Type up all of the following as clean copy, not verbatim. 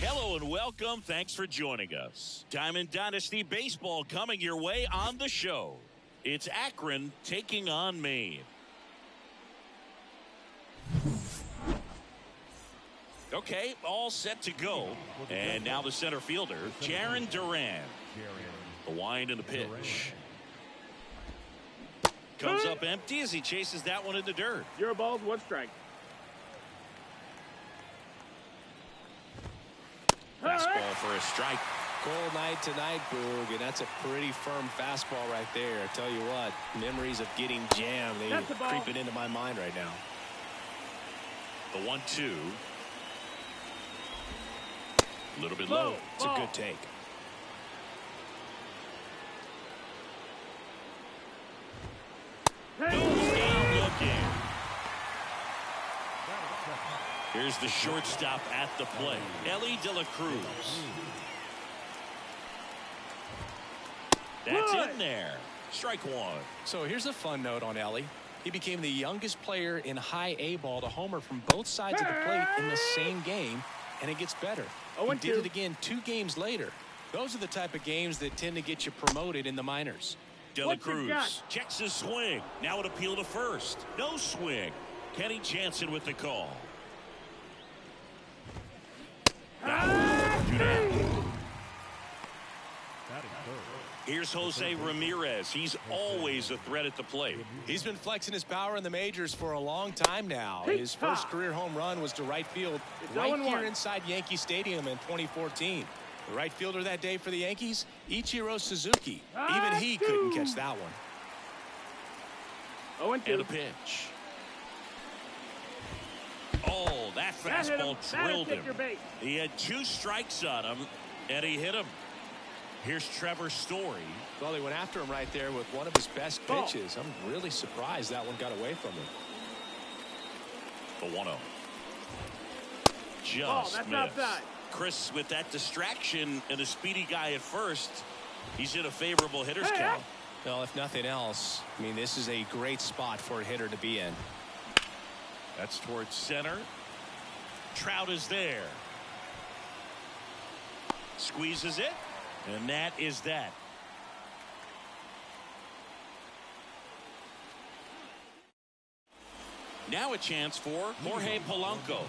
Hello and welcome. Thanks for joining us. Diamond Dynasty Baseball coming your way on the show. It's Akron taking on Maine. Okay, all set to go. And now the center fielder, Jarren Duran. The wind and the pitch. Comes up empty as he chases that one in the dirt. You're a ball, 1 strike. Fastball for a strike. Cold night tonight, Boog, and that's a pretty firm fastball right there. I tell you what, memories of getting jammed, they're creeping into my mind right now. The 1-2. A little bit Low. low. It's a good take. Goes down looking. Here's the shortstop at the plate, Ellie De La Cruz. That's in there. Strike 1. So here's a fun note on Ellie. He became the youngest player in high A ball to homer from both sides of the plate in the same game, and it gets better. He did it again 2 games later. Those are the type of games that tend to get you promoted in the minors. De La Cruz checks his swing. Now an appeal to first. No swing. Kenny Jansen with the call. Here's Jose Ramirez. He's always a threat at the plate. He's been flexing his power in the majors for a long time now. His first career home run was to right field right here inside Yankee Stadium in 2014. The right fielder that day for the Yankees, Ichiro Suzuki. Even he couldn't catch that one. And a pitch. Oh, that fastball drilled him. He had 2 strikes on him, and he hit him. Here's Trevor Story. Well, he went after him right there with one of his best pitches. I'm really surprised that one got away from him. The 1-0. Just missed. Outside. Chris, with that distraction and a speedy guy at first, he's in a favorable hitter's count. Well, if nothing else, I mean, this is a great spot for a hitter to be in. That's towards center. Trout is there. Squeezes it. And that is that. Now a chance for Jorge Polanco.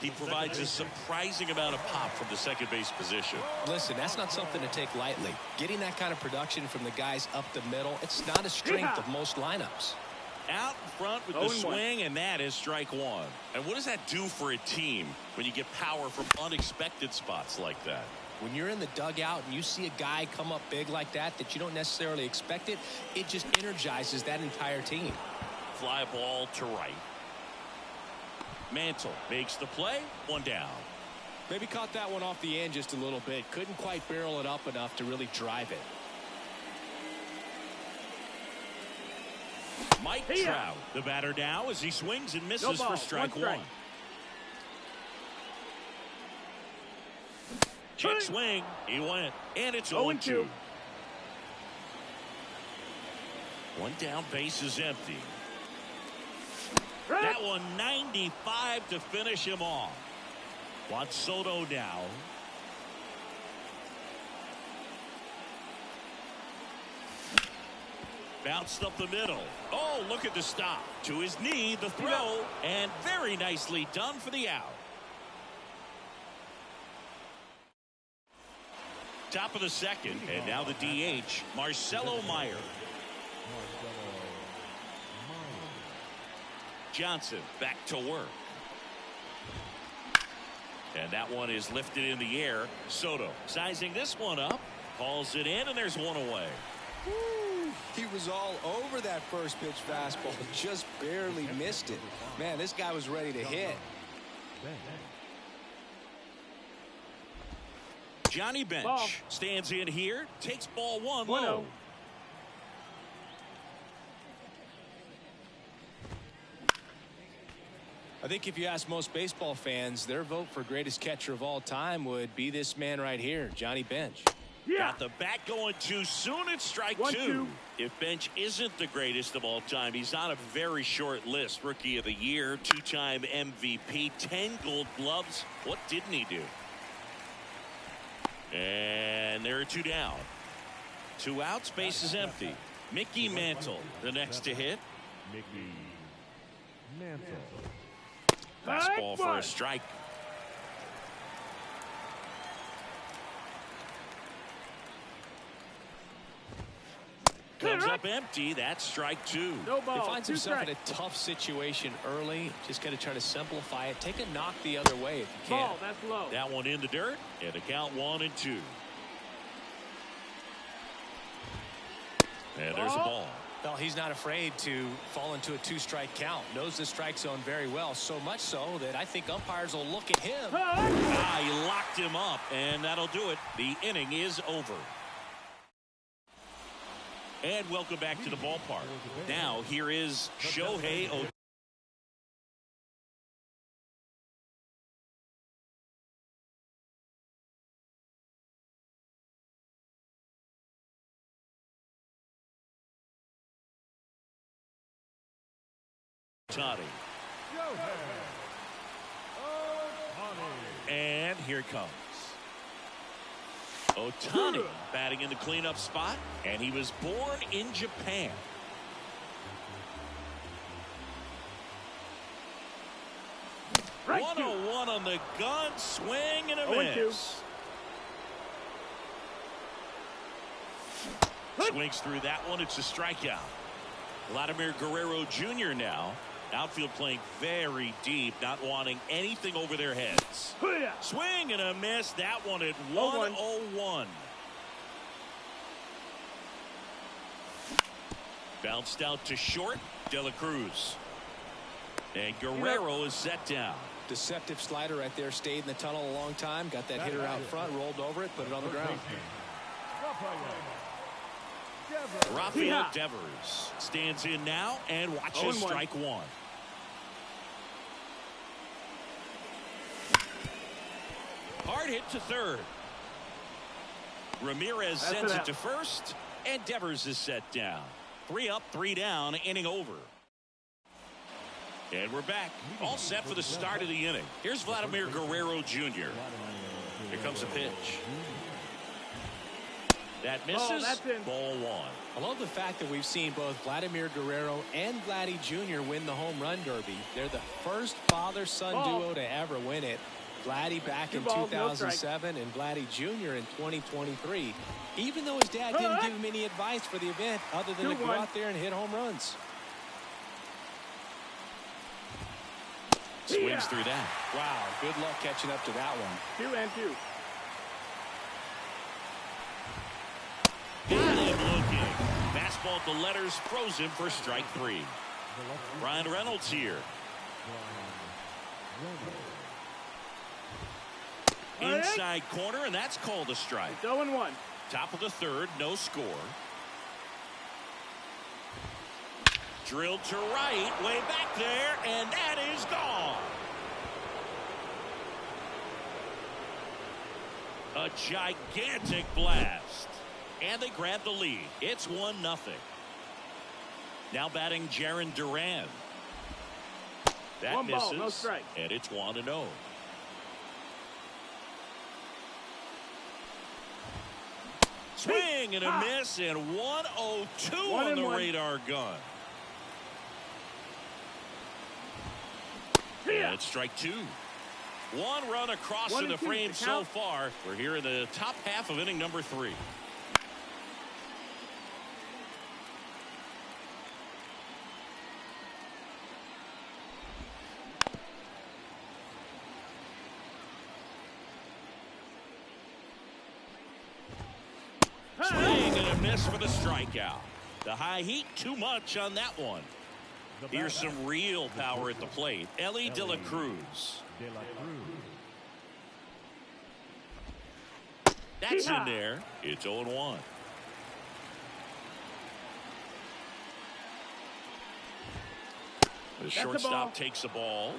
He provides a surprising amount of pop from the second base position. Listen, that's not something to take lightly. Getting that kind of production from the guys up the middle, it's not a strength of most lineups. Out in front with the swing, and that is strike 1. And what does that do for a team when you get power from unexpected spots like that? When you're in the dugout and you see a guy come up big like that you don't necessarily expect it, it just energizes that entire team. Fly ball to right. Mantle makes the play. 1 down. Maybe caught that one off the end just a little bit. Couldn't quite barrel it up enough to really drive it. Mike Trout, the batter now as he swings and misses for strike 1. Check swing. He went. And it's 0-2. 1 down, base is empty. That one 95 to finish him off. Juan Soto now. Bounced up the middle. Oh, look at the stop. To his knee, the throw, and very nicely done for the out. Top of the second, and now the DH, Marcelo Meyer. Johnson back to work. And that one is lifted in the air. Soto sizing this one up, calls it in, and there's 1 away. Woo. He was all over that first pitch fastball, just barely missed it. Man, this guy was ready to hit. Johnny Bench stands in here, takes ball 1 low. I think if you ask most baseball fans, their vote for greatest catcher of all time would be this man right here, Johnny Bench. Got the bat going too soon. It's strike 2. If Bench isn't the greatest of all time, he's on a very short list. Rookie of the Year, 2-time MVP, 10 Gold Gloves. What didn't he do? And there are two down. Two outs, base is empty. Mickey Mantle, the next to hit. Mickey Mantle. Fastball for a strike. Comes up empty. That's strike two. No ball. He finds himself in a tough situation early. Just got to try to simplify it. Take a knock the other way if you can. Ball, that's low. That one in the dirt. And the count 1-2. And there's a ball. Well, he's not afraid to fall into a two-strike count. Knows the strike zone very well. So much so that I think umpires will look at him. He locked him up, and that'll do it. The inning is over. And welcome back to the ballpark. Now here is Shohei Ohtani. And here it comes. Ohtani batting in the cleanup spot, and he was born in Japan. Right 101 on the gun, swing and a miss. Swings through that one. It's a strikeout. Vladimir Guerrero Jr. now. Outfield playing very deep, not wanting anything over their heads. Swing and a miss. That one at 101. Bounced out to short. De La Cruz. And Guerrero is set down. Deceptive slider right there. Stayed in the tunnel a long time. Got that hitter out front. Rolled over it. Put it on the ground. Rafael Devers stands in now and watches strike one. Hard hit to third. Ramirez sends it to first, and Devers is set down. 3 up, 3 down, inning over. And we're back, all set for the start of the inning. Here's Vladimir Guerrero Jr. Here comes a pitch. That misses. Ball one. I love the fact that we've seen both Vladimir Guerrero and Vladdy Jr. win the home run derby. They're the first father-son duo to ever win it. Vladdy back in 2007 and Vladdy Jr. in 2023. Even though his dad didn't give him any advice for the event other than to go out there and hit home runs. Swings through that. Wow, good luck catching up to that one. 2-2. Got him looking. Fastball at the letters, throws him for strike 3. Ryan Reynolds here. Inside corner, and that's called a strike. 0-1. Top of the third, no score. Drilled to right, way back there, and that is gone. A gigantic blast. And they grab the lead. It's 1-0. Now batting Jarren Duran. That One misses. ball, no strike. And it's 1-0. Swing and a miss, and 102 on the radar gun. And it's strike 2. 1 run across to the frame so far. We're here in the top half of inning number 3. Swing and a miss for the strikeout. The high heat, too much on that one. Here's some real power at the plate. Ellie De La Cruz. That's in there. It's 0-1. The shortstop takes the ball.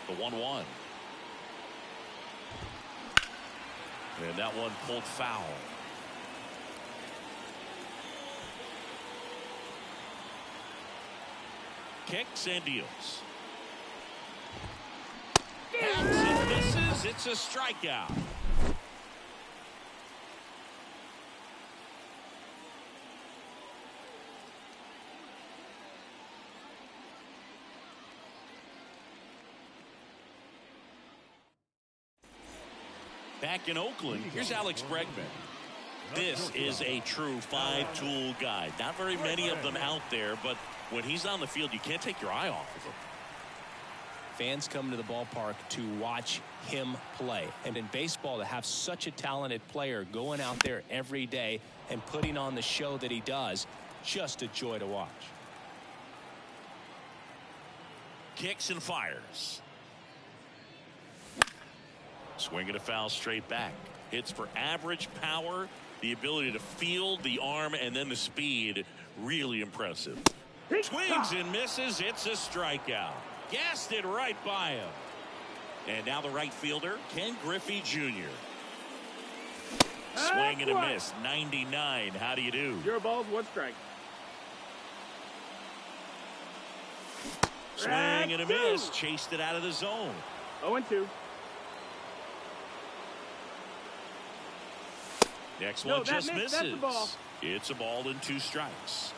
The 1-1. And that one pulled foul. Kicks and deals. That's in misses. It's a strikeout. Back in Oakland, here's Alex Bregman. This is a true five-tool guy. Not very many of them out there, but when he's on the field, you can't take your eye off of him. Fans come to the ballpark to watch him play. And in baseball, to have such a talented player going out there every day and putting on the show that he does, just a joy to watch. Kicks and fires. Swinging a foul straight back. Hits for average power, the ability to field, the arm, and then the speed. Really impressive. Swings and misses. It's a strikeout. Gassed it right by him. And now the right fielder, Ken Griffey Jr. Swing and a miss. 99. How do you do? 0 balls, 1 strike. Swing and a miss. Chased it out of the zone. 0-2. Next one just misses. That's the ball. It's a ball and 2 strikes.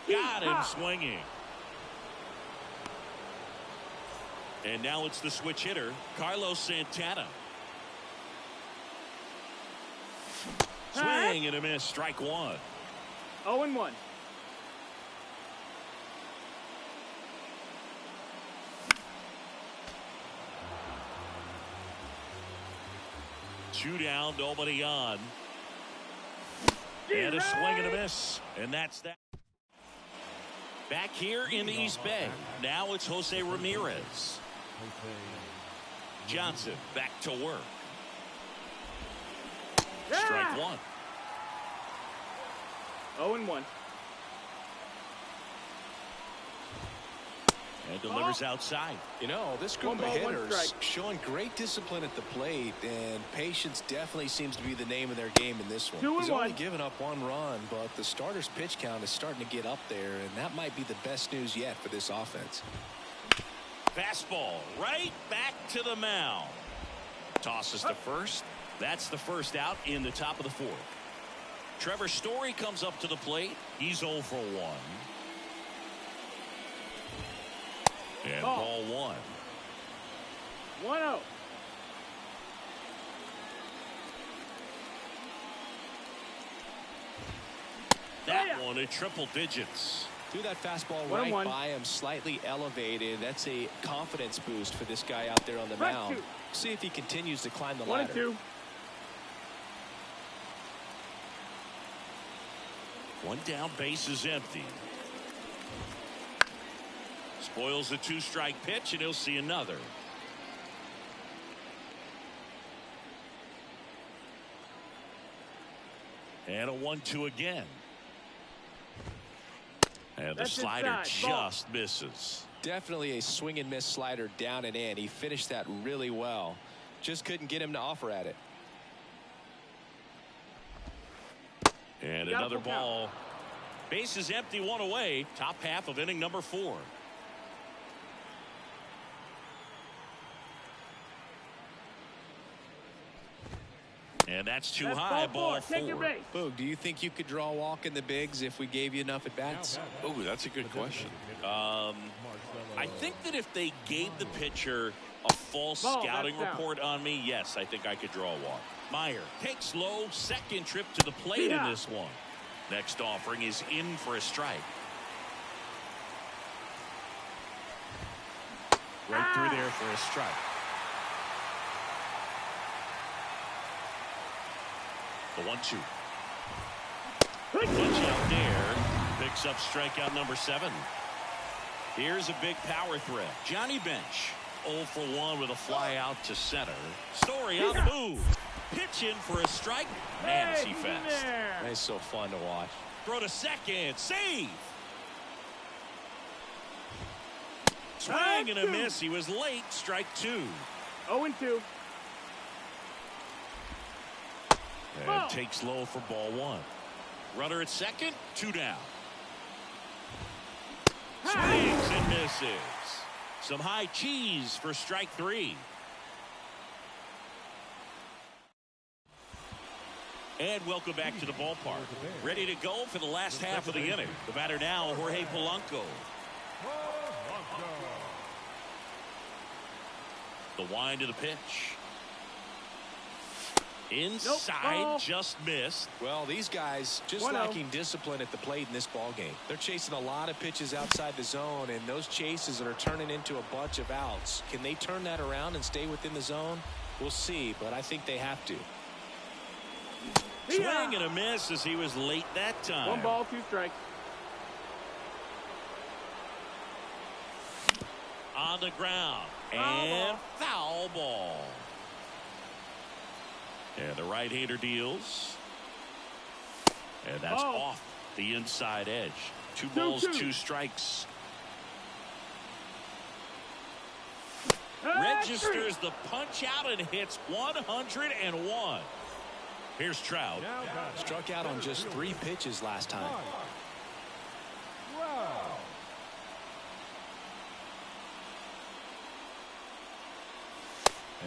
Got him swinging. And now it's the switch hitter, Carlos Santana. Swing and a miss. Strike 1. 0-1. Two down, nobody on. And a swing and a miss. And that's that. Back here in the East Bay. Now it's Jose Ramirez. Johnson back to work. Strike 1. 0-1. And delivers outside. You know, this group 1 of ball, 1 hitters strike. showing great discipline at the plate, and patience definitely seems to be the name of their game in this one. 2-1. He's only given up 1 run, but the starter's pitch count is starting to get up there, and that might be the best news yet for this offense. Fastball right back to the mound. Tosses to first. That's the first out in the top of the 4th. Trevor Story comes up to the plate. He's 0 for 1. And ball 1. 1-0. That one at triple digits. Threw that fastball 1-1. right by him, slightly elevated. That's a confidence boost for this guy out there on the mound. 2. See if he continues to climb the ladder. 1-2. 1 down, base is empty. Spoils a 2-strike pitch, and he'll see another. And a 1-2 again. And the slider just misses. Definitely a swing and miss slider down and in. He finished that really well. Just couldn't get him to offer at it. And another ball. Base is empty, 1 away. Top half of inning number 4. And that's too high. Ball 4. Boog, do you think you could draw a walk in the bigs if we gave you enough at bats? Oh, that's a good question. I think that if they gave the pitcher a full scouting report on me, yes, I think I could draw a walk. Meyer takes low, second trip to the plate in this one. Next offering is in for a strike. Right through there for a strike. The 1-2. Watch out there. Picks up strikeout number 7. Here's a big power threat. Johnny Bench 0 for 1 with a fly out to center. Story on the move. Pitch in for a strike. Man, is he fast. It's so fun to watch. Throw to second. Save. Swing and a miss. He was late. Strike 2. 0-2. And takes low for ball 1. Runner at second. 2 down. Swings and misses. misses. Some high cheese for strike 3. And welcome back to the ballpark. Ready to go for the last half of the inning. The batter now, Jorge Polanco. The wind of the pitch. Inside, nope, just missed. Well, these guys just lacking discipline at the plate in this ball game. They're chasing a lot of pitches outside the zone, and those chases are turning into a bunch of outs. Can they turn that around and stay within the zone? We'll see, but I think they have to. Swing and a miss as he was late that time. 1 ball, 2 strikes. On the ground. And foul ball. And the right-hander deals. And that's off the inside edge. 2 balls, 2 strikes. Registers the punch out and hits 101. Here's Trout. Struck out on just 3 pitches last time.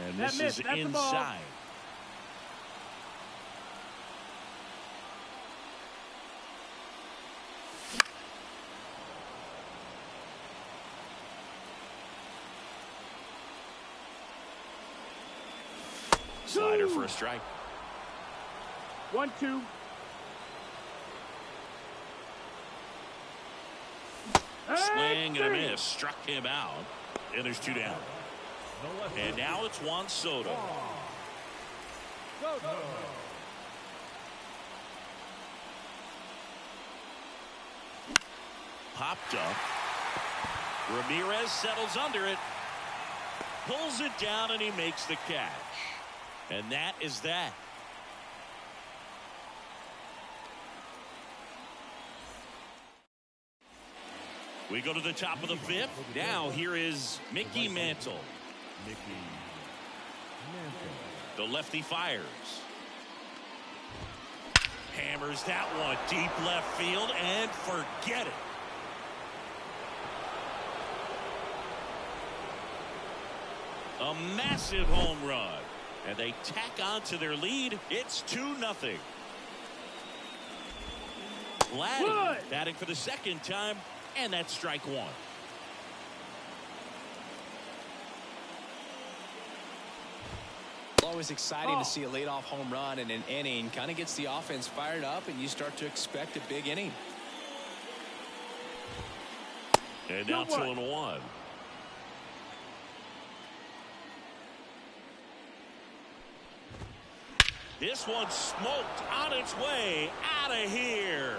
And this is inside. Slider for a strike. 1-2. Swing and a miss. Struck him out. And there's 2 down. And now it's Juan Soto. Popped up. Ramirez settles under it. Pulls it down and he makes the catch. And that is that. We go to the top of the 5th. Now here is Mickey Mantle. The lefty fires. Hammers that one deep left field and forget it. A massive home run. And they tack on to their lead. It's 2-0. Vladdy batting for the 2nd time. And that's strike 1. Always exciting to see a leadoff home run in an inning. Kind of gets the offense fired up, and you start to expect a big inning. And now 2-1. This one smoked on its way out of here.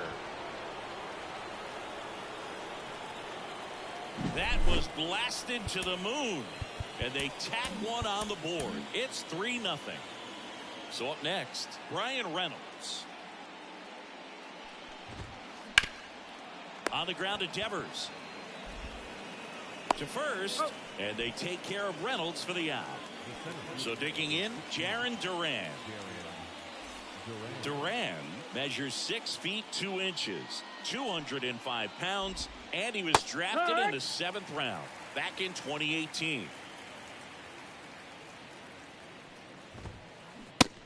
That was blasted to the moon. And they tack one on the board. It's 3-0. So up next, Brian Reynolds. On the ground to Devers. To first. And they take care of Reynolds for the out. So digging in, Jarren Duran. Duran measures 6 feet 2 inches, 205 pounds, and he was drafted in the 7th round back in 2018.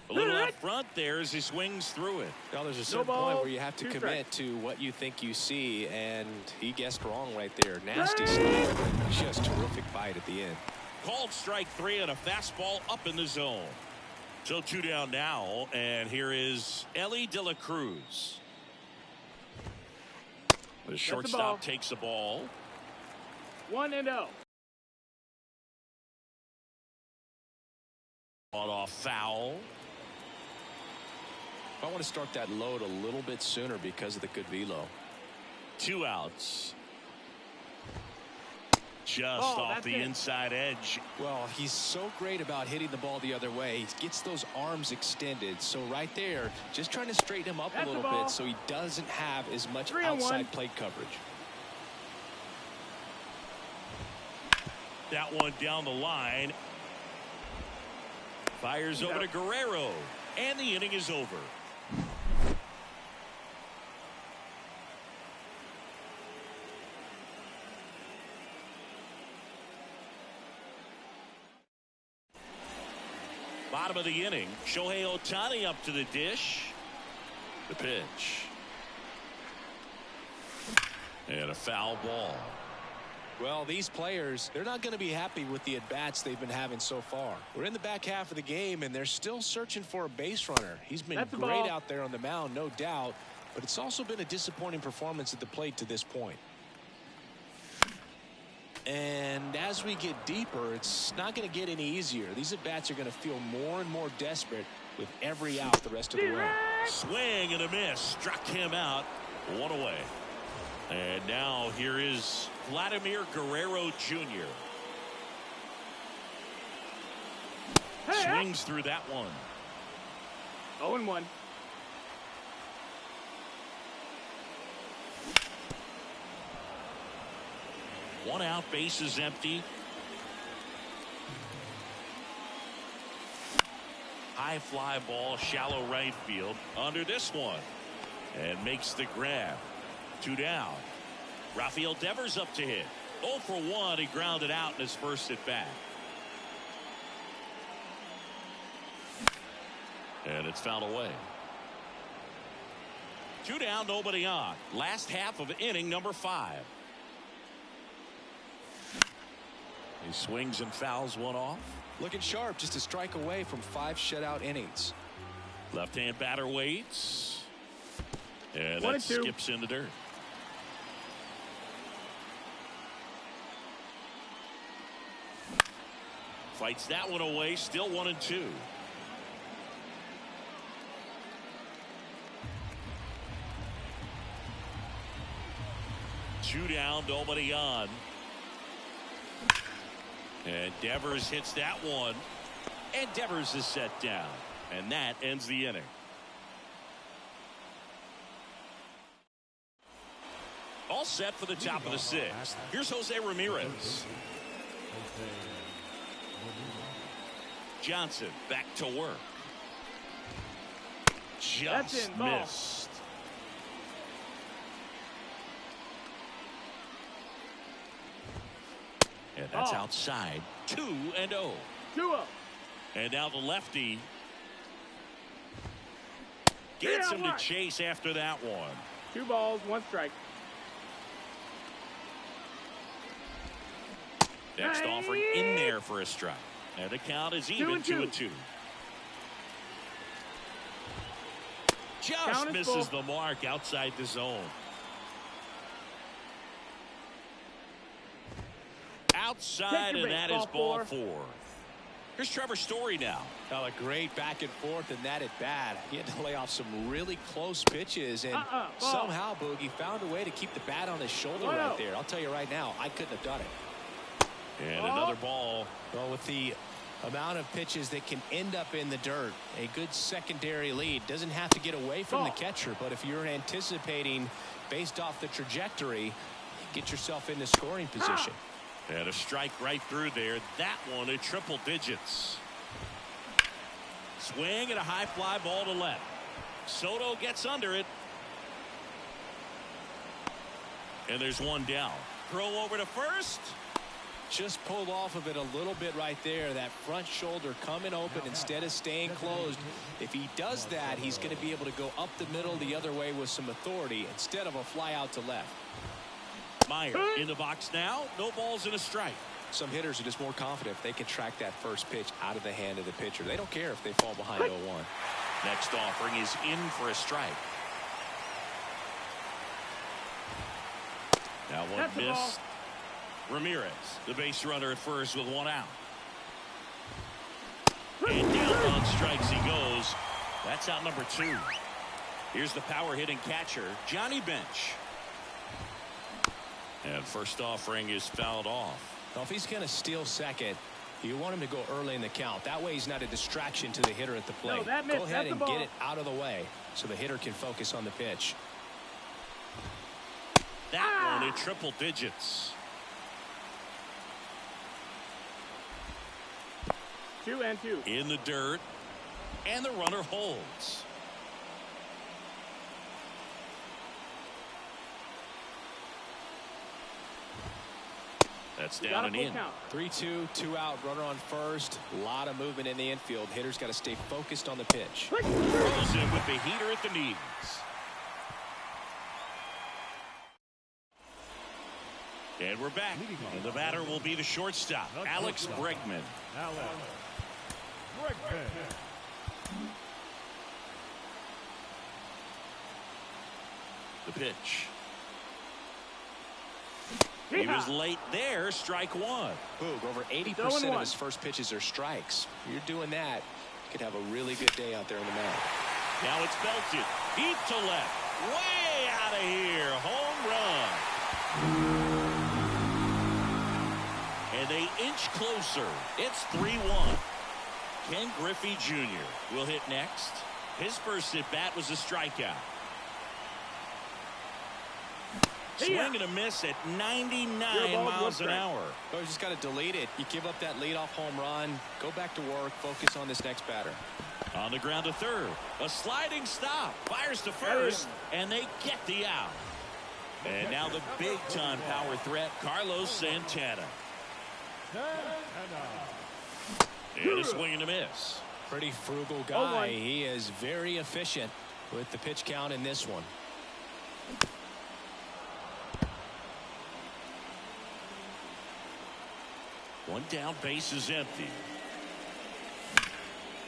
A little out front there as he swings through it. Well, there's a certain point where you have to commit to what you think you see, and he guessed wrong right there. Nasty slider, just terrific bite at the end. Called strike 3 and a fastball up in the zone. So 2 down now, and here is Ellie De La Cruz. The shortstop takes the ball. 1-0. Fought off foul. I want to start that load a little bit sooner because of the good velo. 2 outs. Just off the inside edge. Well, he's so great about hitting the ball the other way. He gets those arms extended. So right there, just trying to straighten him up a little bit so he doesn't have as much outside plate coverage. That one down the line. Fires over to Guerrero. And the inning is over. bottom of the inning. Shohei Ohtani up to the dish. The pitch. And a foul ball. Well, these players, they're not going to be happy with the at-bats they've been having so far. We're in the back half of the game, and they're still searching for a base runner. He's been great out there on the mound, no doubt, but it's also been a disappointing performance at the plate to this point. And as we get deeper, it's not going to get any easier. These at-bats are going to feel more and more desperate with every out the rest of the way. Swing and a miss. Struck him out. One away. And now here is Vladimir Guerrero Jr. Swings through that one. 0-1. One out, base is empty. High fly ball, shallow right field. Under this one. And makes the grab. 2 down. Rafael Devers up to hit. 0 for 1. He grounded out in his first at bat. And it's fouled away. 2 down, nobody on. Last half of inning number 5. He swings and fouls one off. Looking sharp, just a strike away from 5 shutout innings. Left-hand batter waits. And that skips in the dirt. Fights that one away, still 1-2. Two down, nobody on. And Devers hits that one. And Devers is set down. And that ends the inning. All set for the top of the 6th. Here's Jose Ramirez. Johnson back to work. Just missed. And that's outside. 2-0. 2-0. And now the lefty gets him to chase after that one. 2 balls, 1 strike. Next offering in there for a strike. And the count is even 2-2. Just misses the mark outside the zone. Outside, and that is ball 4. Here's Trevor Story now. A great back and forth in that at bat. He had to lay off some really close pitches, and somehow Boogie found a way to keep the bat on his shoulder right there. I'll tell you right now, I couldn't have done it. And another ball. Well, with the amount of pitches that can end up in the dirt, a good secondary lead doesn't have to get away from the catcher, but if you're anticipating based off the trajectory, get yourself into scoring position. And a strike right through there. That one at triple digits. Swing and a high fly ball to left. Soto gets under it. And there's one down. Throw over to first. Just pulled off of it a little bit right there. That front shoulder coming open instead of staying closed. If he does that, he's going to be able to go up the middle the other way with some authority instead of a fly out to left. Meyer in the box now. No balls and a strike. Some hitters are just more confident if they can track that first pitch out of the hand of the pitcher. They don't care if they fall behind 0-1. Next offering is in for a strike. Now one missed. Ramirez, the base runner at first with 1 out. And down on strikes he goes. That's out number 2. Here's the power hitting catcher, Johnny Bench. And first offering is fouled off. Well, if he's going to steal second, you want him to go early in the count. That way he's not a distraction to the hitter at the plate. Go ahead and get it out of the way so the hitter can focus on the pitch. That one in triple digits. 2-2. In the dirt. And the runner holds. That's down and in. 3-2, 2 out, runner on first. A lot of movement in the infield. Hitter's got to stay focused on the pitch. Throws in with the heater at the knees. And we're back. And the batter will be the shortstop, Alex Bregman. The pitch. He was late there. Strike one. Boog, over 80% of his first pitches are strikes. If you're doing that, you could have a really good day out there in the mound. Now it's belted deep to left, way out of here. Home run. And they inch closer. It's 3-1. Ken Griffey Jr. will hit next. His first at bat was a strikeout. Swing and a miss at 99 miles an hour. Oh, you just got to delete it. You give up that leadoff home run. Go back to work. Focus on this next batter. On the ground to third. A sliding stop. Fires to first. And they get the out. And now the big-time power threat, Carlos Santana. And a swing and a miss. Pretty frugal guy. He is very efficient with the pitch count in this one. One down, base is empty.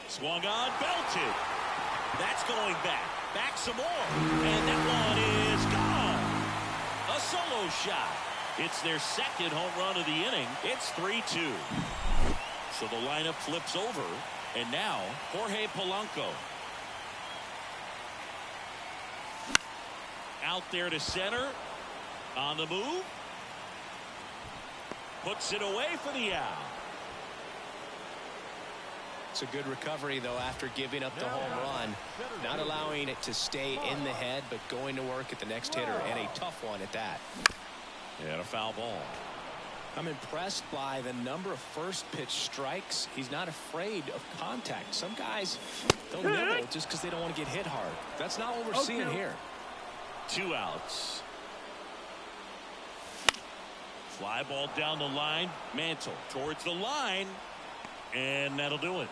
Swung on, belted. That's going back. Back some more. And that one is gone. A solo shot. It's their second home run of the inning. It's 3-2. So the lineup flips over. And now, Jorge Polanco. Out there to center. On the move. Puts it away for the out. It's a good recovery, though, after giving up the home run. Not allowing it to stay in the head, but going to work at the next hitter, and a tough one at that. And a foul ball. I'm impressed by the number of first pitch strikes. He's not afraid of contact. Some guys, they'll nibble just because they don't want to get hit hard. That's not what we're seeing here. 2 outs. Fly ball down the line. Mantle towards the line. And that'll do it.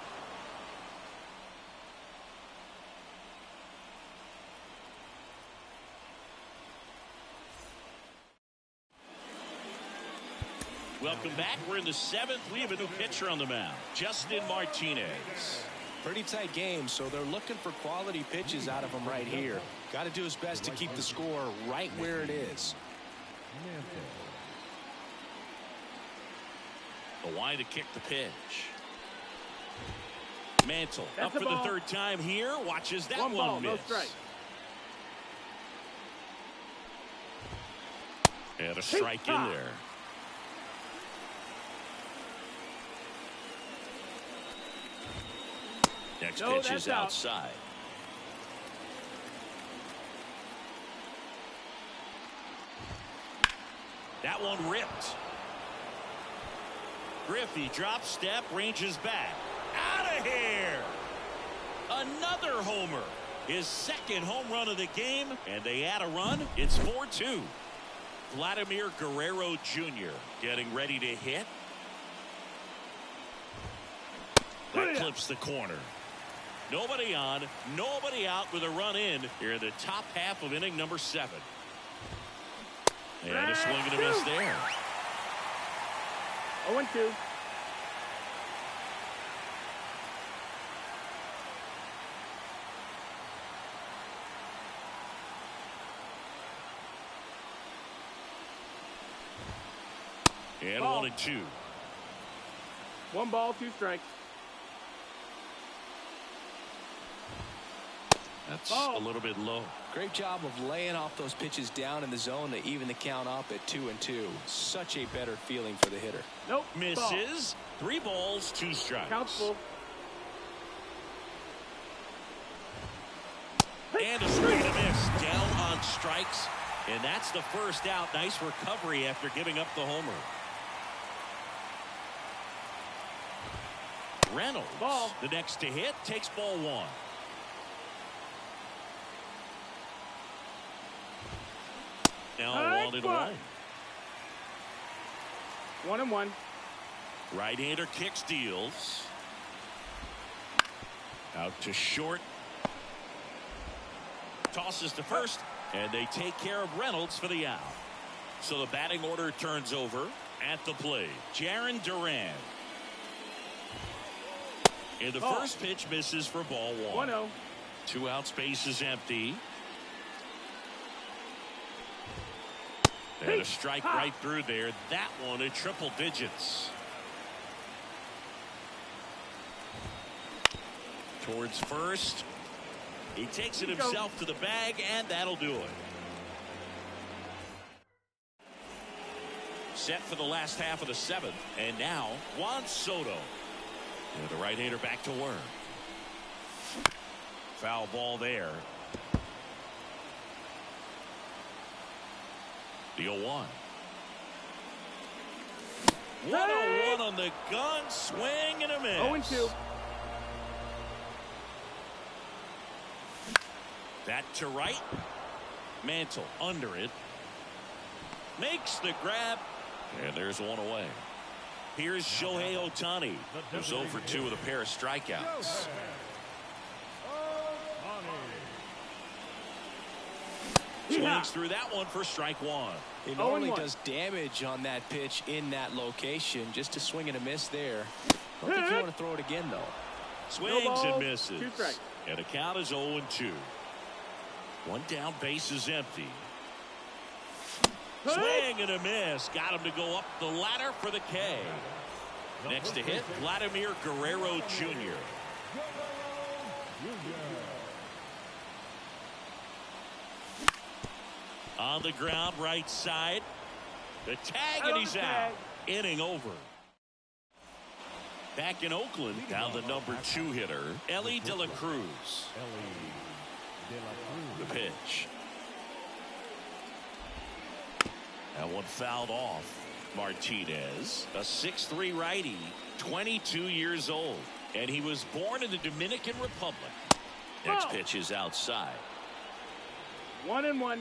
Welcome back. We're in the 7th. We have a new pitcher on the mound, Justin Martinez. Pretty tight game, so they're looking for quality pitches out of him right here. Got to do his best to keep the score right where it is. The wide to kick the pitch. Mantle up for the third time here. Watches that one miss. No strike. And a strike in there. Next pitch is outside. That one ripped. Griffey drop step, ranges back. Out of here. Another homer. His second home run of the game, and they add a run. It's 4-2. Vladimir Guerrero Jr. getting ready to hit. That clips the corner. Nobody on, nobody out with a run in here in the top half of inning number 7. And a swing and a miss there. 0-2. And 1-2. 1 ball, 2 strikes. That's a little bit low. Great job of laying off those pitches down in the zone to even the count up at 2-2. Such a better feeling for the hitter. Nope. Misses. 3 balls, 2 strikes. Counts full. And a swing and a miss. Down on strikes. And that's the first out. Nice recovery after giving up the homer. Reynolds, the next to hit, takes ball 1. Now 1-1. 1-1. Right-hander kicks, deals. Out to short. Tosses to first, and they take care of Reynolds for the out. So the batting order turns over at the plate. Jarren Duran. And the first pitch misses for ball 1. 1-0. 2 out, space is empty. And a strike right through there. That one at triple digits. Towards first. He takes it himself to the bag, and that'll do it. Set for the last half of the 7th. And now, Juan Soto. And the right-hander back to work. Foul ball there. The 0-1. 1-0-1 on the gun. Swing and a miss. 0-2. That to right. Mantle under it. Makes the grab. And there's one away. Here's Shohei Ohtani, who's 0 for 2 with a pair of strikeouts. Swings through that one for strike 1. He normally does damage on that pitch in that location. Just a swing and a miss there. I don't think you want to throw it again, though. Swings and misses. 2 strikes. And the count is 0-2. One down, base is empty. Swing and a miss. Got him to go up the ladder for the K. Next to hit, Vladimir Guerrero Jr. On the ground, right side. The tag, and he's out. Inning over. Back in Oakland, down the number 2 hitter, Elly De La Cruz. The pitch. That one fouled off. Martinez, a 6'3" righty, 22 years old. And he was born in the Dominican Republic. Next pitch is outside. 1-1.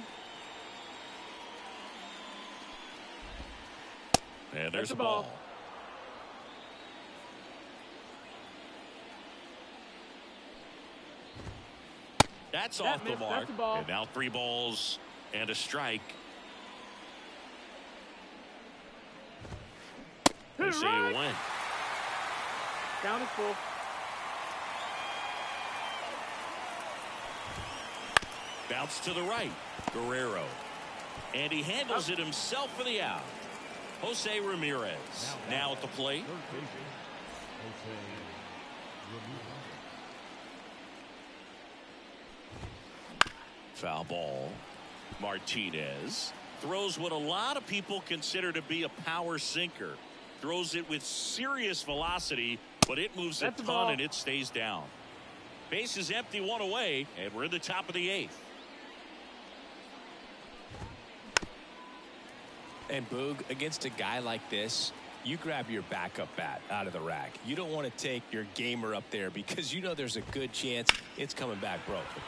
And there's a ball. That's off the mark. And now 3 balls and a strike. They say a win. Count is full. Bounce to the right. Guerrero. And he handles it himself for the out. Jose Ramirez now at the plate. Foul ball. Martinez throws what a lot of people consider to be a power sinker. Throws it with serious velocity, but it moves a ton and it stays down. Base is empty, 1 away, and we're in the top of the 8th. And Boog, against a guy like this, you grab your backup bat out of the rack. You don't want to take your gamer up there because you know there's a good chance it's coming back broken.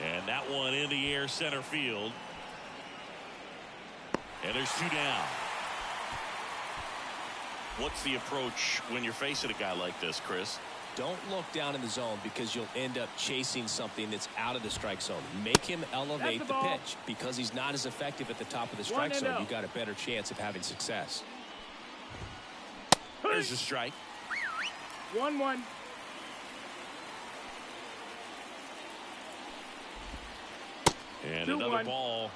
And that one in the air, center field. And there's 2 down. What's the approach when you're facing a guy like this, Chris? Don't look down in the zone because you'll end up chasing something that's out of the strike zone. Make him elevate the pitch because he's not as effective at the top of the strike zone. You got a better chance of having success. There's a strike. 1-1. And another ball.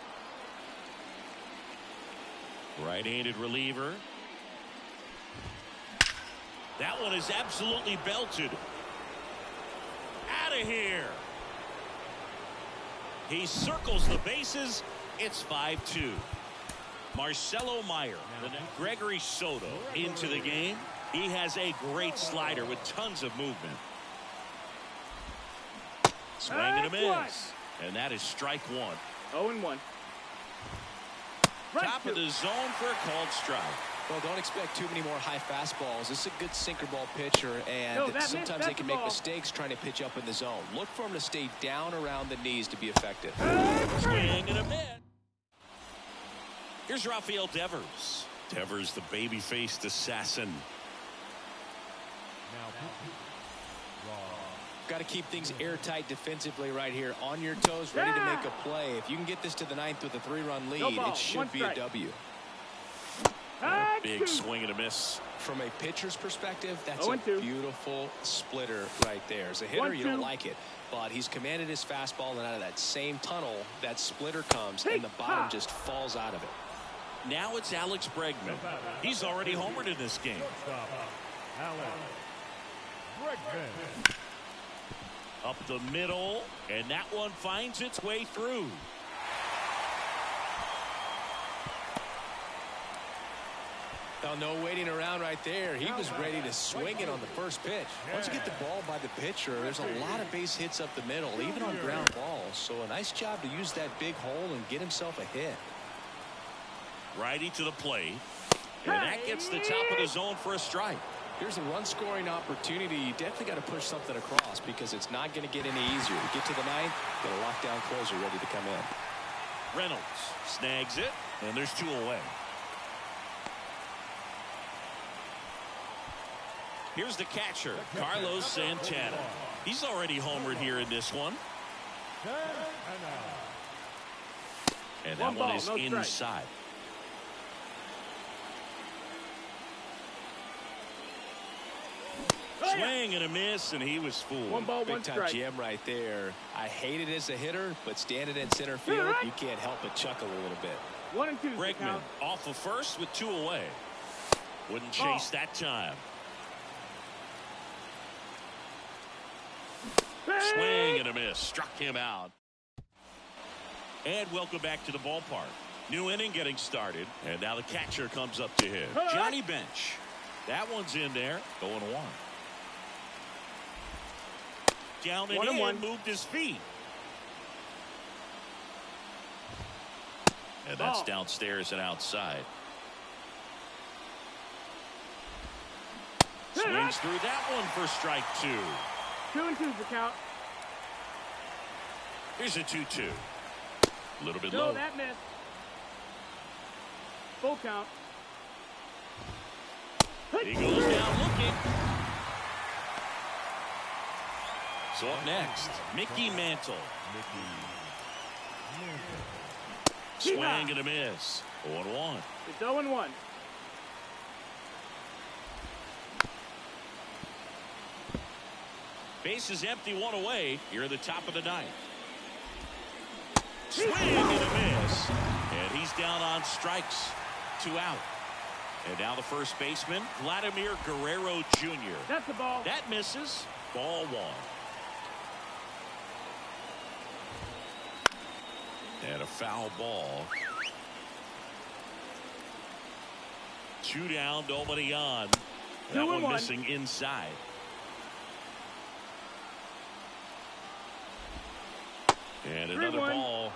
Right-handed reliever. That one is absolutely belted. Out of here. He circles the bases. It's 5-2. Marcelo Meyer. Gregory Soto into the game. He has a great slider with tons of movement. Swing and a miss. And that is strike 1. 0-1. Top of the zone for a called strike. Well, don't expect too many more high fastballs. This is a good sinker ball pitcher, and sometimes they can make mistakes trying to pitch up in the zone. Look for him to stay down around the knees to be effective. Swing and a miss. Here's Rafael Devers. Devers, the baby-faced assassin. Got to keep things airtight defensively right here. On your toes, ready to make a play. If you can get this to the ninth with a 3-run lead, it should be a W. Big swing and a miss. From a pitcher's perspective, that's a beautiful splitter right there. As a hitter, you don't like it. But he's commanded his fastball, and out of that same tunnel, that splitter comes, and the bottom just falls out of it. Now it's Alex Bregman. He's already homered in this game. Up the middle, and that one finds its way through. Now, no waiting around right there. He was ready to swing it on the first pitch. Once you get the ball by the pitcher, there's a lot of base hits up the middle, even on ground balls. So a nice job to use that big hole and get himself a hit. Righty to the plate, and that gets the top of the zone for a strike. Here's a run-scoring opportunity. You definitely got to push something across because it's not going to get any easier. To get to the ninth, got a lockdown closer ready to come in. Reynolds snags it, and there's 2 away. Here's the catcher, Carlos Santana. He's already homered here in this one. And that one is inside. Swing and a miss, and he was fooled. 1 ball, 1 Big time strike. jam right there. I hate it as a hitter, but standing in center field, you can't help but chuckle a little bit. 1 and 2. Bregman off of first with 2 away. Wouldn't chase that time. Swing and a miss. Struck him out. And welcome back to the ballpark. New inning getting started. And now the catcher comes up to him. Johnny Bench. That one's in there. 0-1. Down and in. Moved his feet. And that's downstairs and outside. Swings through that one for strike 2. 2 and 2's the count. Here's a 2-2. A little bit No, low. that missed. Full count. He goes down looking. So up next, Mickey Mantle. Swing and a miss. 0-1. It's 0-1. Base is empty, 1 away. Here at the top of the 9th. Swing and a miss. And he's down on strikes. 2 out. And now the first baseman, Vladimir Guerrero Jr. That's the ball. That misses. Ball 1. And a foul ball. 2 down, nobody on. That one missing inside. And another ball.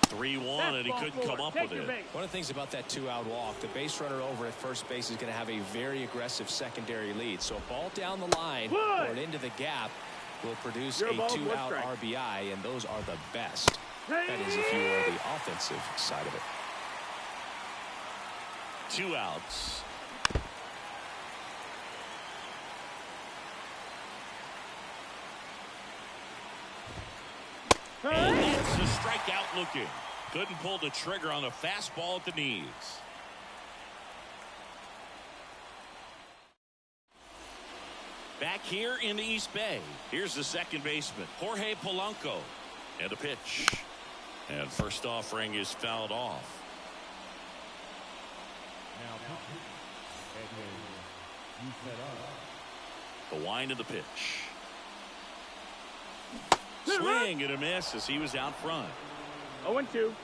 3-1, and he couldn't come up with it. One of the things about that 2-out walk, the base runner over at first base is going to have a very aggressive secondary lead. So a ball down the line or into the gap will produce a 2-out RBI, and those are the best. That is if you are the offensive side of it. 2 outs. And that's a strikeout looking. Couldn't pull the trigger on a fastball at the knees. Back here in the East Bay, here's the second baseman, Jorge Polanco. And a pitch. And first offering is fouled off. The wind of the pitch. Swing and a miss as he was out front. 0-2.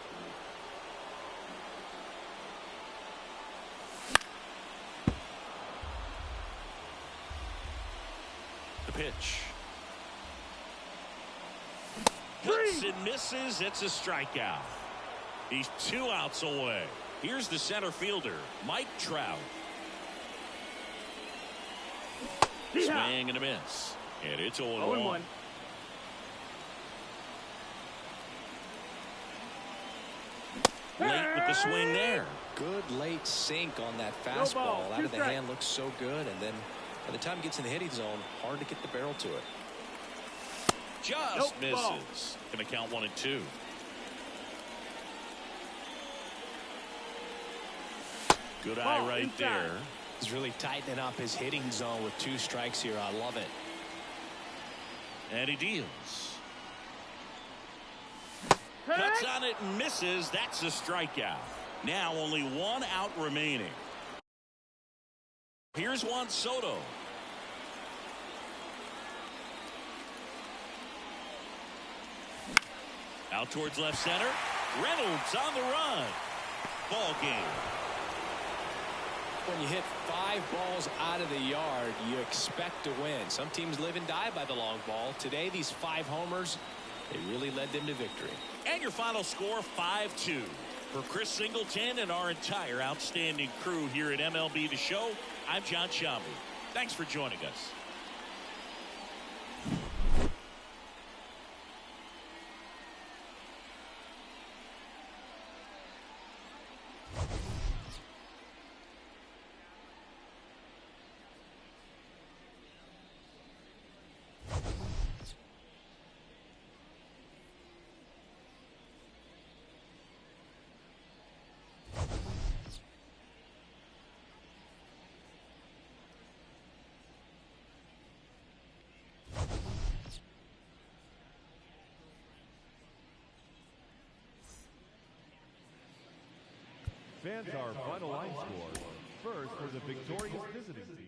The pitch. Cuts and misses. It's a strikeout. He's 2 outs away. Here's the center fielder, Mike Trout. Swing and a miss. And it's 0-1. late with the swing there. Good late sink on that fastball. Out of the hand looks so good, and then by the time it gets in the hitting zone, hard to get the barrel to it. Just misses. Going to count 1-2. Good eye right there. He's really tightening up his hitting zone with 2 strikes here. I love it. And he deals. Cuts on it and misses. That's a strikeout. Now only 1 out remaining. Here's Juan Soto. Out towards left center. Reynolds on the run. Ball game. When you hit 5 balls out of the yard, you expect to win. Some teams live and die by the long ball. Today, these 5 homers, they really led them to victory. And your final score, 5-2. For Chris Singleton and our entire outstanding crew here at MLB The Show, I'm John Shambu. Thanks for joining us. Fans our final line score. First for the victorious visiting team.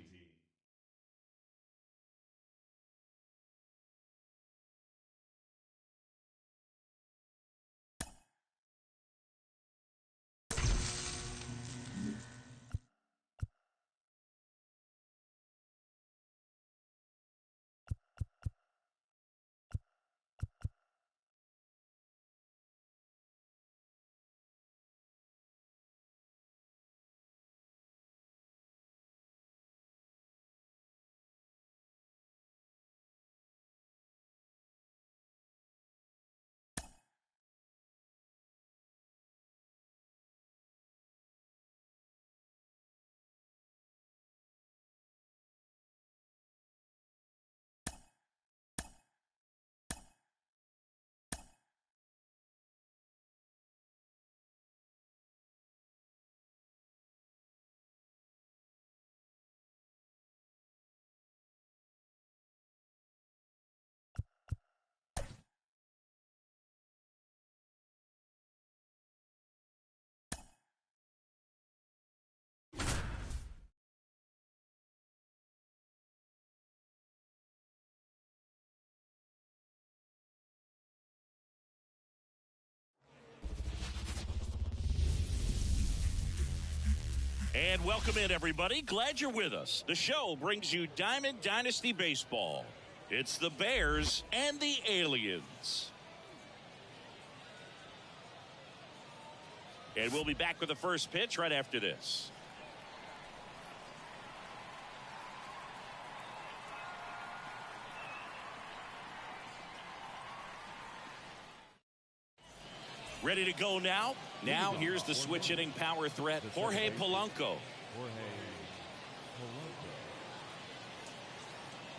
And welcome in, everybody. Glad you're with us. The show brings you Diamond Dynasty Baseball. It's the Bears and the Aliens. And we'll be back with the first pitch right after this. Ready to go now? Now here's the switch hitting power threat, Jorge Polanco.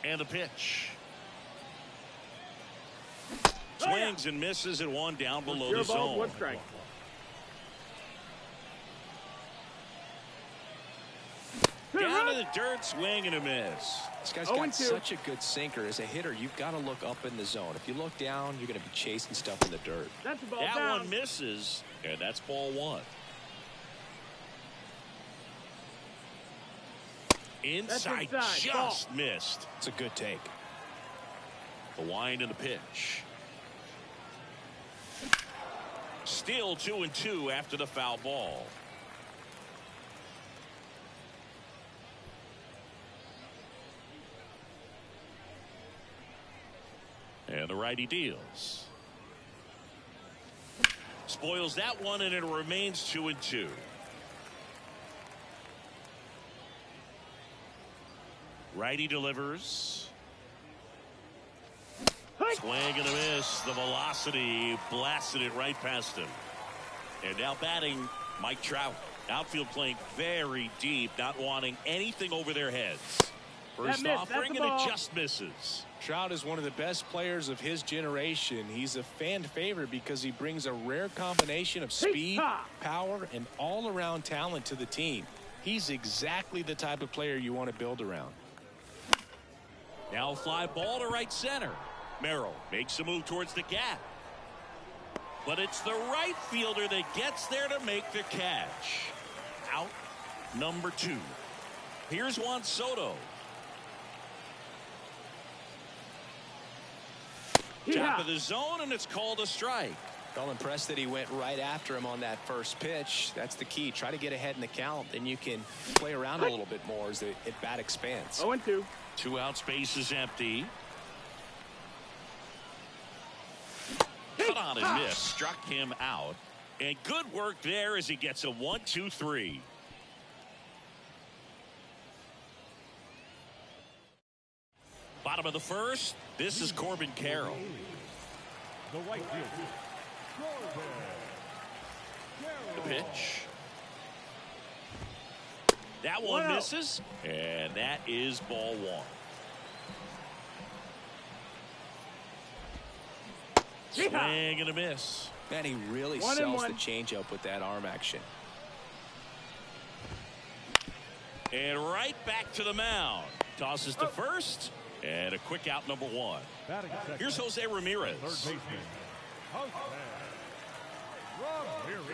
And the pitch. Swings and misses and 1 down below the zone. 1 strike. Down in the dirt, swing and a miss. This guy's got such a good sinker. As a hitter, you've got to look up in the zone. If you look down, you're going to be chasing stuff in the dirt. That's a ball that down. One misses, and that's ball 1. Inside, just missed. It's a good take. The wind and the pitch. Still 2-2 after the foul ball. And the righty deals. Spoils that one, and it remains 2-2. Righty delivers. Swing and a miss. The velocity blasted it right past him. And now batting Mike Trout. Outfield playing very deep, not wanting anything over their heads. First offering, and it just misses. Trout is one of the best players of his generation. He's a fan favorite because he brings a rare combination of speed, power, and all-around talent to the team. He's exactly the type of player you want to build around. Now a fly ball to right center. Merrill makes a move towards the gap. But it's the right fielder that gets there to make the catch. Out number 2. Here's Juan Soto. Top of the zone, and it's called a strike. Well, impressed that he went right after him on that first pitch. That's the key. Try to get ahead in the count, then you can play around a little bit more as the at-bat expands. 0-2. 2 out, space is empty. Cut on and miss, struck him out. And good work there as he gets a 1-2-3. Bottom of the first, this is Corbin Carroll. The right fielder, The pitch. That one misses, and that is ball 1. Swing and a miss. Man, he really sells the changeup with that arm action. And right back to the mound. Tosses to first, and a quick out, number 1. Here's Jose Ramirez. third baseman, Jose Ramirez.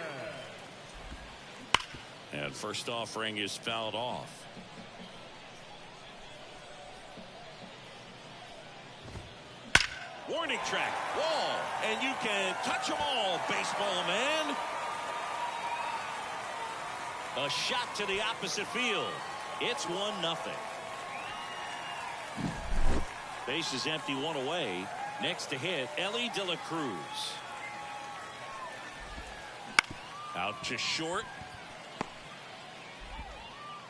And first offering is fouled off. Warning track, wall, and you can touch them all, baseball man. A shot to the opposite field. It's 1-0. Base is empty, 1 away. Next to hit, Ellie De La Cruz. Out to short.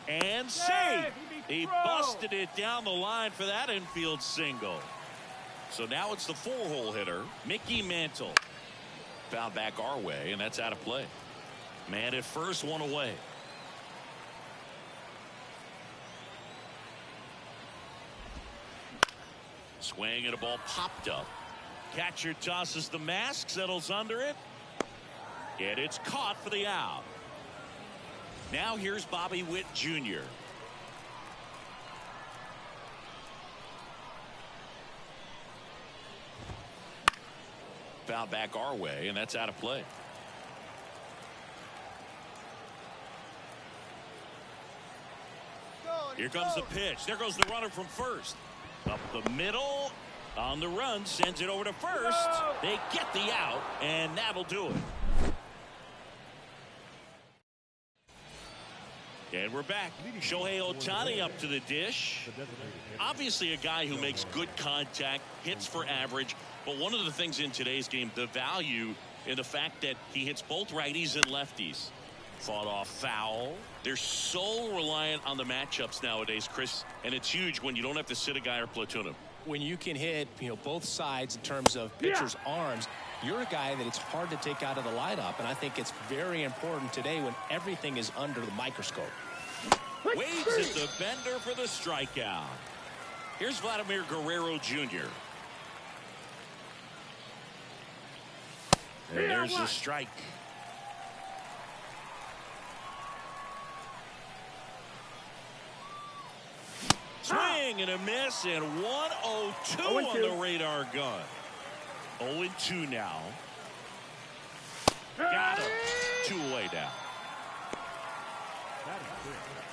And safe. He busted it down the line for that infield single. So now it's the 4-hole hitter, Mickey Mantle. Foul back our way, and that's out of play. Man at first, 1 away. Swing and a ball popped up. Catcher tosses the mask, settles under it. And it's caught for the out. Now here's Bobby Witt Jr. Foul back our way, and that's out of play. Here comes the pitch. There goes the runner from first. Up the middle. On the run. Sends it over to first. They get the out, and that'll do it. And we're back. Shohei Ohtani up to the dish. Obviously a guy who makes good contact, hits for average. But one of the things in today's game, the value in the fact that he hits both righties and lefties. Fought off foul. They're so reliant on the matchups nowadays, Chris. And it's huge when you don't have to sit a guy or platoon him. When you can hit, both sides in terms of pitchers' arms, you're a guy that it's hard to take out of the lineup. And I think it's very important today when everything is under the microscope. Waits at the bender for the strikeout. Here's Vladimir Guerrero Jr. And there's the strike. Swing and a miss, and 1-0-2 on the radar gun. 0-2 now. Got him. 2 away now.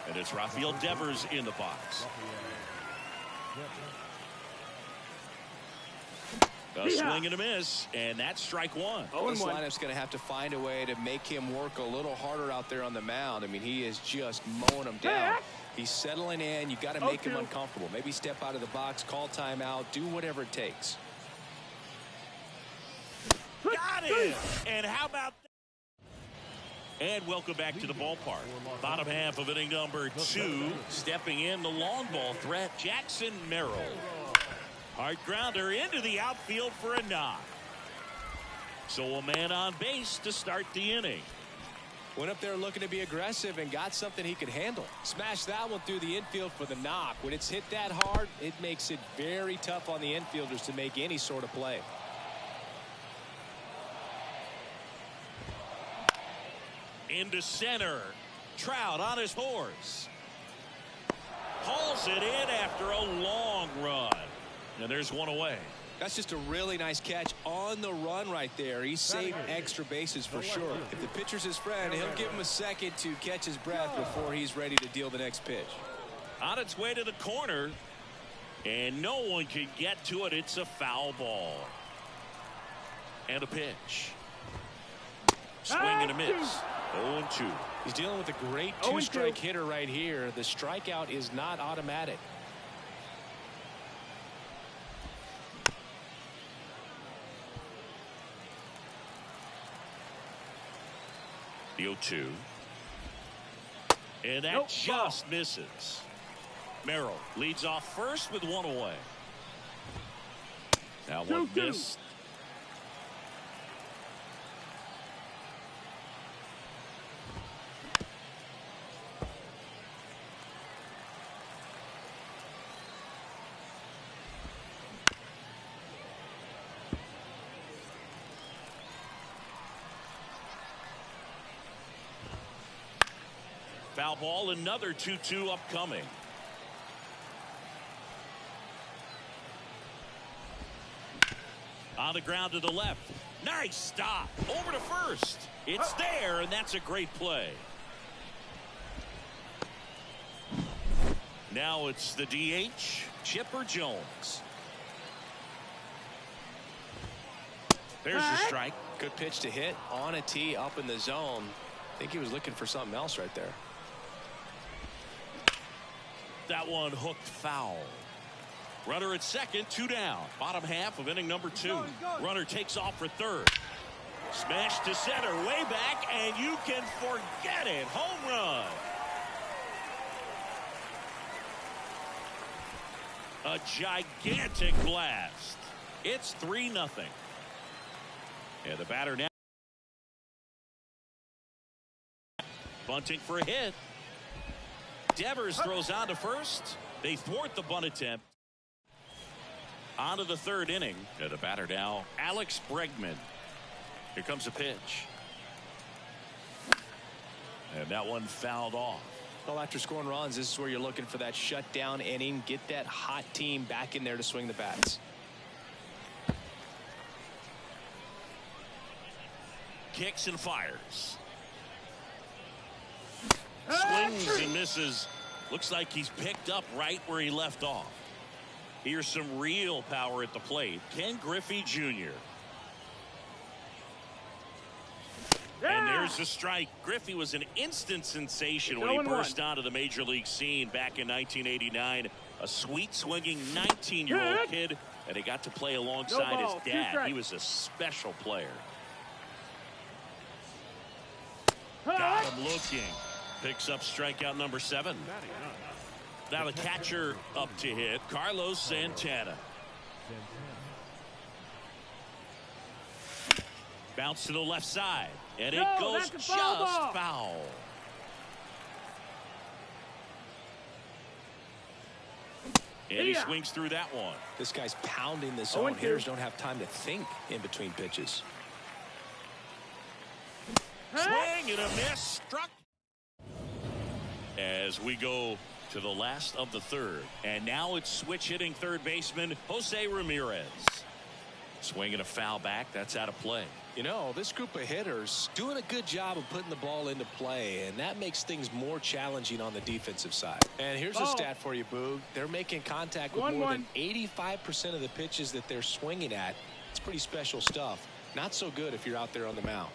And it's Rafael Devers in the box. A swing and a miss, and that's strike 1. This lineup's going to have to find a way to make him work a little harder out there on the mound. I mean, he is just mowing them down. He's settling in. You got to make him uncomfortable. Maybe step out of the box, call timeout, do whatever it takes. Got it! And how about that? And welcome back to the ballpark. Bottom half of inning number 2. Stepping in the long ball threat, Jackson Merrill. Hard grounder into the outfield for a knock. So a man on base to start the inning. Went up there looking to be aggressive and got something he could handle. Smashed that one through the infield for the knock. When it's hit that hard, it makes it very tough on the infielders to make any sort of play. Into center. Trout on his horse. Hauls it in after a long run. And there's one away. That's just a really nice catch on the run right there. He saved extra bases for sure. If the pitcher's his friend, he'll give him a second to catch his breath before he's ready to deal the next pitch. On its way to the corner. And no one can get to it. It's a foul ball. And a pitch. Swing and a miss. 0-2. He's dealing with a great two-strike hitter right here. The strikeout is not automatic. The 0-2. And that just misses. Merrill leads off first with one away. Now one missed. Foul ball, another 2-2 upcoming. On the ground to the left. Nice stop. Over to first. It's there, and that's a great play. Now it's the DH, Chipper Jones. There's the strike. Good pitch to hit on a tee up in the zone. I think he was looking for something else right there. That one hooked foul. Runner at second, 2 down. Bottom half of inning number 2. Runner takes off for third. Smash to center, way back, and you can forget it. Home run. A gigantic blast. It's 3-0. And the batter now bunting for a hit. Devers throws on to first. They thwart the bunt attempt. On to the third inning. And the batter now, Alex Bregman. Here comes a pitch. And that one fouled off. Well, after scoring runs, this is where you're looking for that shutdown inning. Get that hot team back in there to swing the bats. Kicks and fires. Swings and misses. Looks like he's picked up right where he left off. Here's some real power at the plate. Ken Griffey Jr. And there's the strike. Griffey was an instant sensation when he burst onto the major league scene back in 1989. A sweet swinging 19-year-old kid, and he got to play alongside his dad. He was a special player. Got him looking. Picks up strikeout number 7. Now the catcher up to hit, Carlos Santana. Bounce to the left side, and it goes just foul. And he swings through that one. This guy's pounding the zone. Hitters don't have time to think in between pitches. Swing and a miss. Struck. As we go to the last of the third. And now it's switch hitting third baseman Jose Ramirez. Swinging a foul back. That's out of play. You know, this group of hitters doing a good job of putting the ball into play, and that makes things more challenging on the defensive side. And here's a stat for you, Boog. They're making contact with more than 85% of the pitches that they're swinging at. It's pretty special stuff. Not so good if you're out there on the mound.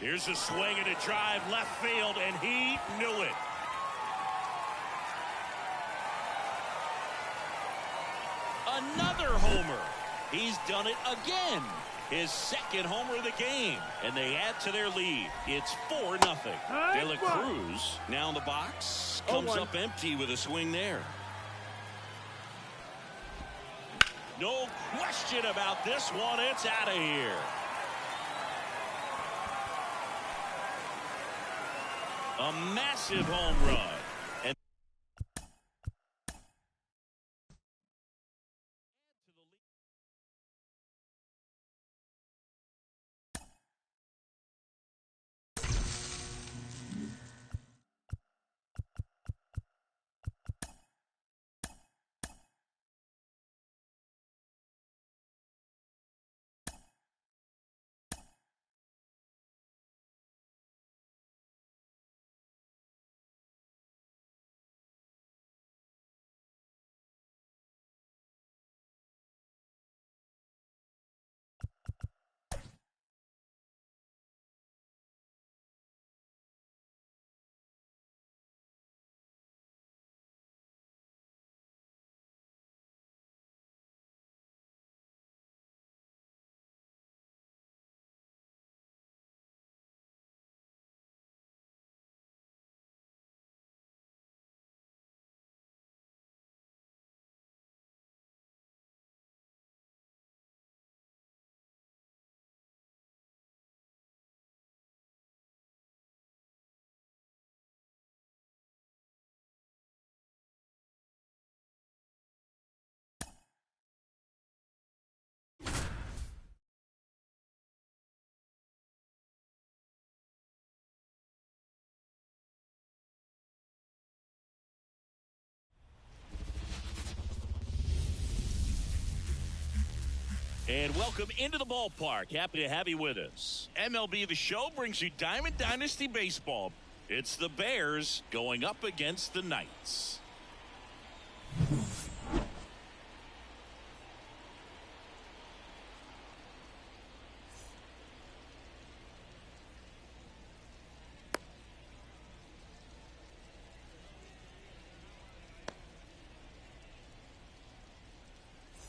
Here's a swing and a drive left field, and he knew it. Another homer. He's done it again. his second homer of the game, and they add to their lead. It's 4-0. De La Cruz now in the box, comes up empty with a swing there. No question about this one. It's out of here. A massive home run. And welcome into the ballpark. Happy to have you with us. MLB The Show brings you Diamond Dynasty Baseball. It's the Bears going up against the Knights.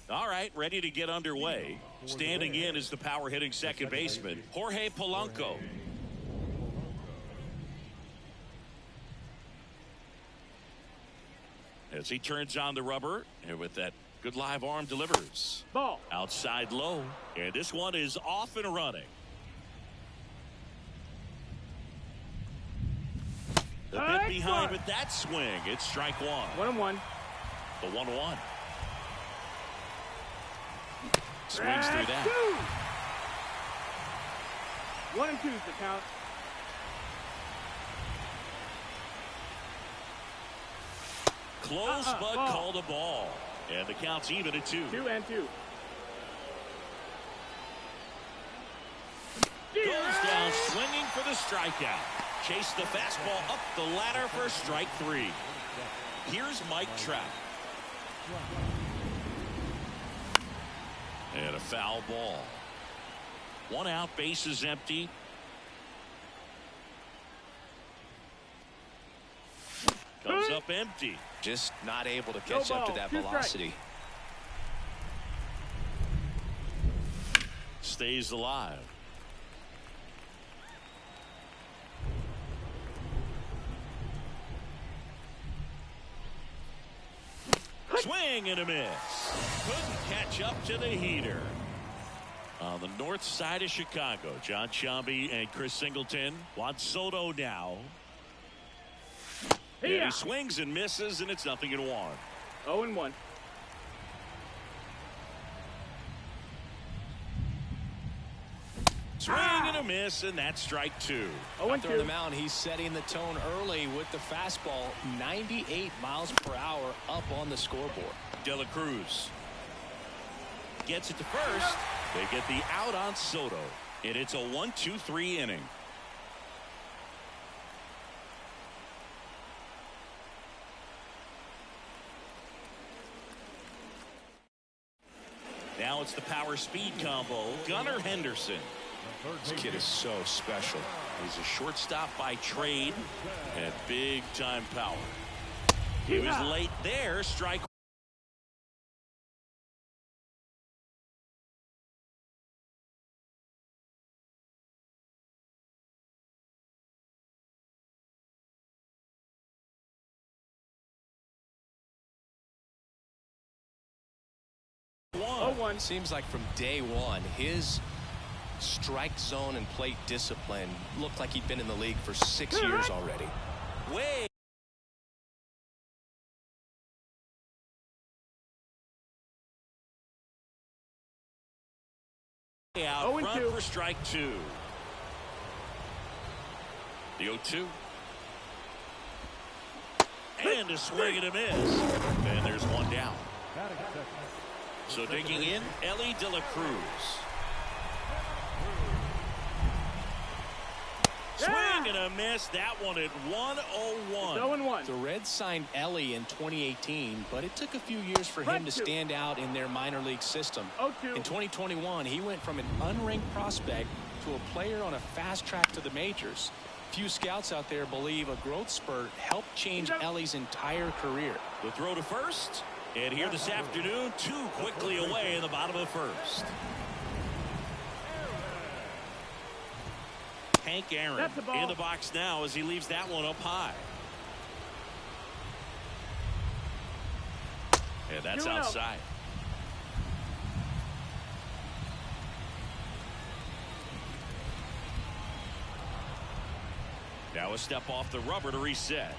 All right, ready to get underway. Standing in is the power hitting second baseman, Jorge Polanco. As he turns on the rubber, and with that good live arm delivers. Ball. Outside low, and this one is off and running. The bit behind with that swing. It's strike one. 1-1. The 1-1. Swings through that. 1-2 is the count. Close, but called a ball. And the count's even at 2. 2-2. Goes down swinging for the strikeout. Chase the fastball up the ladder for strike 3. Here's Mike Trout. And a foul ball. 1 out, base is empty. Comes up empty. Just not able to catch up to that velocity. Stays alive. Swing and a miss. Couldn't catch up to the heater. On the north side of Chicago, John Sciambi and Chris Singleton. Juan Soto now. And he swings and misses, and it's 0-1. 0-1. Swing and a miss, and that's strike 2. Out there on the mound, he's setting the tone early with the fastball. 98 miles per hour up on the scoreboard. De La Cruz gets it to first. They get the out on Soto, and it's a 1-2-3 inning. Now it's the power speed combo. Gunnar Henderson. This kid is so special. He's a shortstop by trade and big time power. He was late there. Strike 1. 0-1. Seems like from day one, his strike zone and plate discipline looked like he'd been in the league for 6 years already. Way out front for strike 2. The 0-2. And a swing and a miss. And there's one down. So digging in, Ellie De La Cruz. Swing and a miss. That one at 101. 0-1. The Reds signed Ellie in 2018, but it took a few years for him to stand out in their minor league system. 0-2. In 2021, he went from an unranked prospect to a player on a fast track to the majors. Few scouts out there believe a growth spurt helped change Ellie's entire career. The throw to first. And here this afternoon, 2 quickly away in the bottom of the first. Hank Aaron in the box now as he leaves that one up high. And that's outside. Now a step off the rubber to reset.